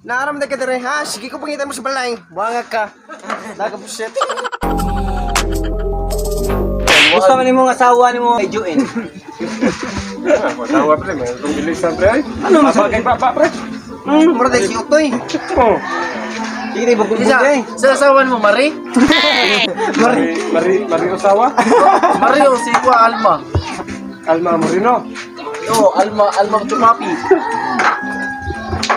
Naaram na ka dire ha. Sige ko pangitan mo sa balay. Buangag ka. Daga buset. Gusto man nimo nga asawa nimo kay Joen. Matawa pre, may itong bilisan pre ay. Ano Mabagay pa pre. Mura tayo si Utoy. Oh. Sige rin bagul eh. Sa asawan mo, Mari? Mari Osawa. Mari o si Kwa Alma. Alma Moreno. Oo, Alma Chumapi.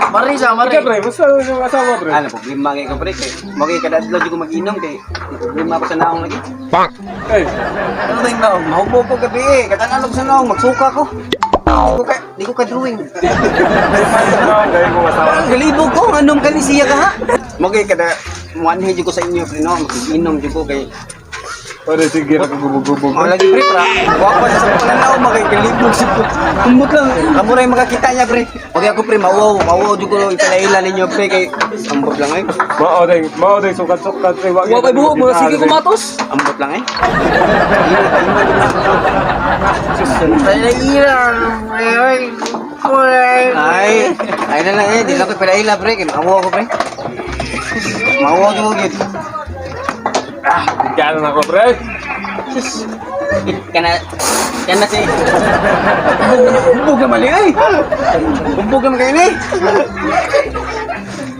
Mari siya, Mari. Ika pre, basta yung asawa pre. Ano problema kay ko pre kay magay kada adlaw di ko mag-inom kay problema ko sa naong lagi. Ay, Ano tayong naong? Mahubo ko gabi eh. Katanan ko sa naong magsuka ko. Di ko ka-drawing. gaya ko asawa. Galibog ko, anong kalisiya ka ha? Magay kada muanhe di ko sa inyo pre no, mag-inom di ko kay Pare sige na kagubog-gubog. mga lagi pre pra. Wa pa sa pananaw magay galibog si ko. Kumot lang. Amo ray makakita niya pre. Magay ako pre mawaw di ko ikalaila ninyo pre kay ambot lang eh. Mao day sukat-sukat pre. Wa kay buhok mo sige kumatos. Ambot lang eh. Ay na lang eh, di lang ko palaila pre, kay mawaw ko pre. Mawaw di ko gid. Gano'n ako pre. Kana si Bumbog ka mali ay. Bumbog ka kayo ni.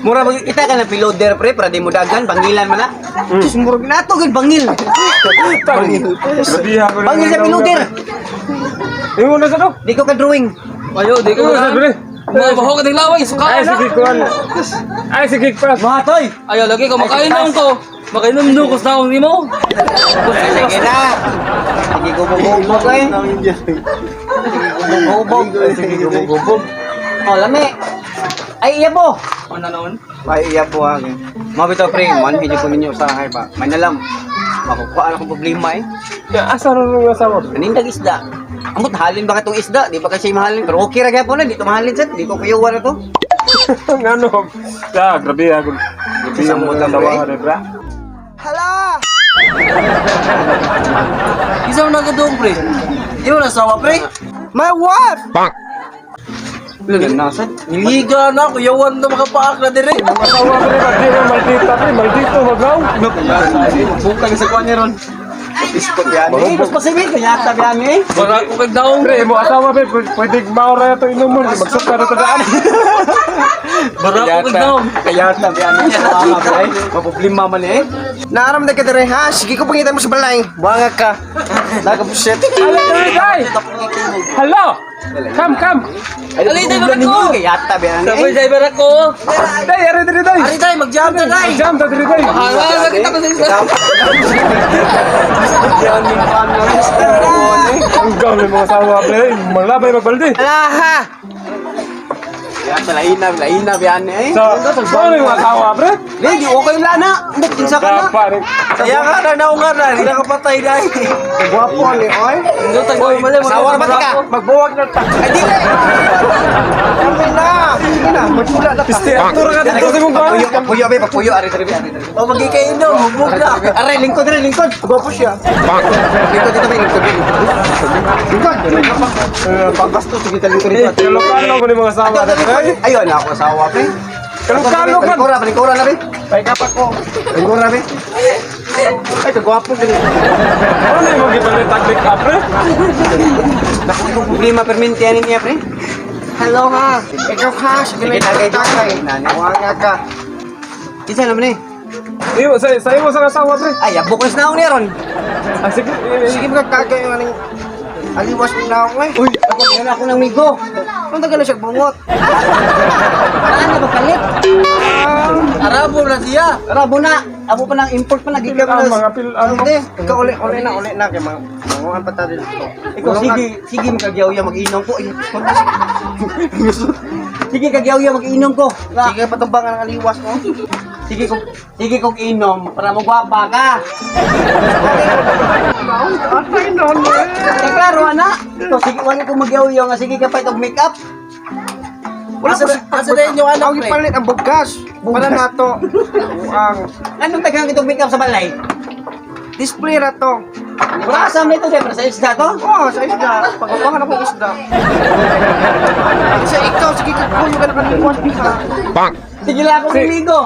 Mura bagi kita ka na piloder pre para di mo dagan bangilan man na. Sus mura ginato gid bangil. Grabihan ko. Bangil sa piloder. Ingon na sa to. Di ko ka drawing. Ayo, di ko Ingon sa pre. Mga baho ka ng laway, suka Ay na. sige ko. Ay sige pa. Matoy. Ayo, lagi ko makainom ko. Makainom no ko sa akong nimo. Sige na. Sige ko bubog ko eh. Bubog. Oh, lami. Ay iya po. Ano noon? Ay iya po ha. Mabito pre, man hindi ko ninyo usahay pa. May nalam. Makukuha akong problema eh. Asa ron yung asawa pre? Kanindag isda. Amot halin ba katong isda? Di ba kasi mahalin? Pero okay ra gyapon na, di to mahalin set. Di ko kuyuwa na to. Ngano? Grabihan ko. Isang mo lang, Tawa pre. pre. Hala! Isaw na gadong pre. Di mo nasawa pre. My wife! Lugan na set. Niliga na, kuyawan na makapaak na dire. Asawa pre, di na maldita pre. Maldito magaw. Ano kaya sabi? Magbukang sa kuha niya ron. Iskot yan eh. Mas pasibig, kanya tabi yan eh. Wala ko kag daong Pre, mo asawa pre, pwede maura ito inumun. Magsuka na ito daan. Wala ko kag daong. Kaya tabi yan eh. Sa mga pre. Maproblema man eh. Naaram na ka dire ha. Sige ko pangitan mo sa balay. Buangag ka. Daga buset. Hello, day! Hello! Come! Ali, day, bakit ko? Kaya tabi yan Sabay eh. driver ako. Day, ari diri day! Ari tay, mag-jam na tay. Jam ta diri day! Hala, kita ko sa isa. Yan yung fan na rin. Ang gawin mga asawa pre, malabay magbaldi. Hala ha. Kaya lainab yan eh. So, ano yung asawa pre? Hindi, okay lang na. Hindi, kinsa ka na. Gapa rin. Saya ka na naong nga na, hindi na kapatay dahil. Gwapo ni oy. Hindi tayo mali. Asawa na ba ka? Magbuwag na ta. Ay di. Kami na. Sige na. Magpula na ta. Este, aktor ka dito sa mong kwan. Papuyo, ari tabi. O magkikainom, hubog na. Aray, lingkod. Gwapo siya. Lingkod dito, lingkod. Pagbasto, sige tayo lingkod dito. Kalokalo ko ni mga asawa na pre. Ayun, ako asawa, pre. Kalokalo ka. Palingkura na, pre. Pay kapat ko. Palingkura na, pre. Ay, kagwapo din. Ano yung mga gipalit taklik ka pre? Naku, itong problema permintianin niya, pre. Hello ha. Ikaw ha. Sige na tagay. Buangag ka. Isa naman eh. Iyo, sa iyo sa asawa pre. Ay, abukos na ako niya ron. Ah, sige. Sige magkagay yung aning aliwas mo na ako eh. Uy, ako yan ako ng migo. Ang tagal na siya bungot. Saan na ba palit? Arabo na siya. Rabo na. Abo pa ng import pa, nagiging Ang mga pil ano. Hindi. Ikaw uli na. Kaya mangungan pa tayo dito. Ikaw, sige magkagyaw-yaw mag-inom ko. Ay, sige kagyaw-yaw mag-inom ko. Sige patumbangan ng aliwas mo. Sige kong inom para magwapa ka. Klaro ana. Ito sige wala ko magyaw-yaw nga sige ka pa itong make-up. Wala Asa din yung anak, Ang pre? ipalit ang bugas. Para na to. Ang Anong tagang itong make-up sa balay? display na to. Wala sa ito, siyempre, sa isda to. Oo, sa isda. Pagkapangan akong isda. Kasi ikaw, sige ka kulo ka na kanimuan ka. Sige lang ako niligo.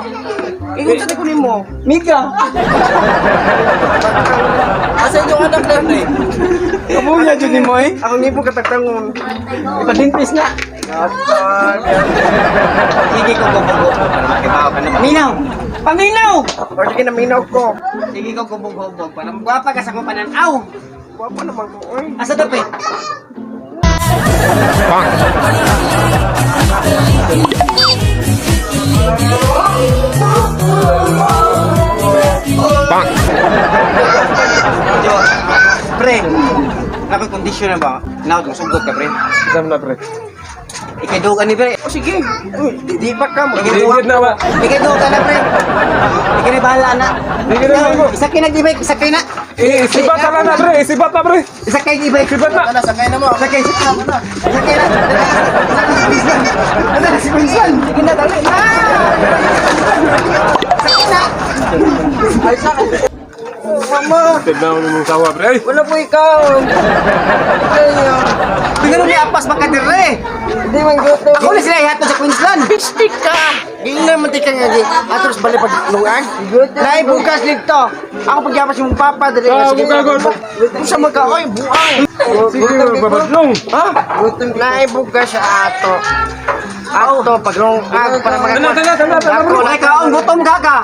Ikaw sa kunin mo. Mika. Asa yung anak na pre? Kamuya, dyan mo eh. Ako nipo katagtangon. Ipadintis na. Sige ko bubog. Paminaw! Paminaw! O sige na minaw ko. Sige ko bubog. Para magwapa ka sa kupananaw. Wapa naman ko. Oy. Asa dapat? Yo, pre, nakakondisyon na ba? Naot mo sugot ka, pre. Isam na pre. Ikadugan ni pre. O sige. Uy, di pa ka mo. Digit na ba? Ikadugan na, pre. Ikaw na bahala na. Digit na mo. Isa kayo nag-ibig, isa kayo na. Isibat na pre, isibat na pre. Isa kayo nag-ibig. Isibat na. Sakay na mo. Isa kayo, isa kayo na. Isa kayo na. Ano na, si Quinsan. Sige na, dali. Isa kayo na. Ay, sa akin. Mama. Tignan mo yung sawa pre. Ay, Wala po ikaw. Kaya. Tingnan mo ni Apas makadire. Hindi man gusto. Ako na sila ihat mo sa Queensland. Pistik ka! Gila man ka nga di. Atros bali pag lungan. Nay bukas dito. Ako pagyapas yung papa dali Ah, sige. bukas. Kung sa mga oy buang. sige babadlong. Ha? Nay bukas sa ato. Ato paglungag para mga Tana. Ako na ikaw, gutom ka ka.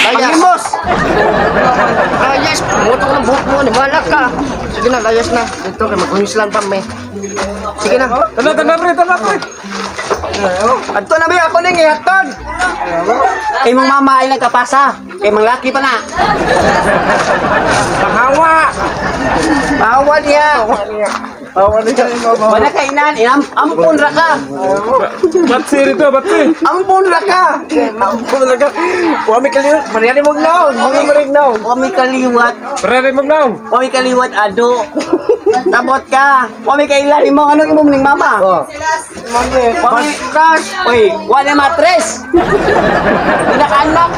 Paglimos. Layas, muto ko ng buhok mo ni malak ka. Sige na, layas na. Dito kay mag-Queensland pa me. Sige na. Tana pre. Adto na ba ako ning ihatod? Kay mong mama ay nagkapasa. Kay mga laki pa na. Hawa. Hawa niya. Hawa niya. Wala kainan, ampun ra ka. Batsi rito, batsi. Ampun ra ka. Ampun ra ka. Wami kaliwat. Mariani mo naon. Mga marignaw. Wami kaliwat. Pre magnaw. Wami kaliwat ado. Tabot ka. Wami kailan mo ano imong ning mama. Wami crush. Oy, wala matres. Pinakanak.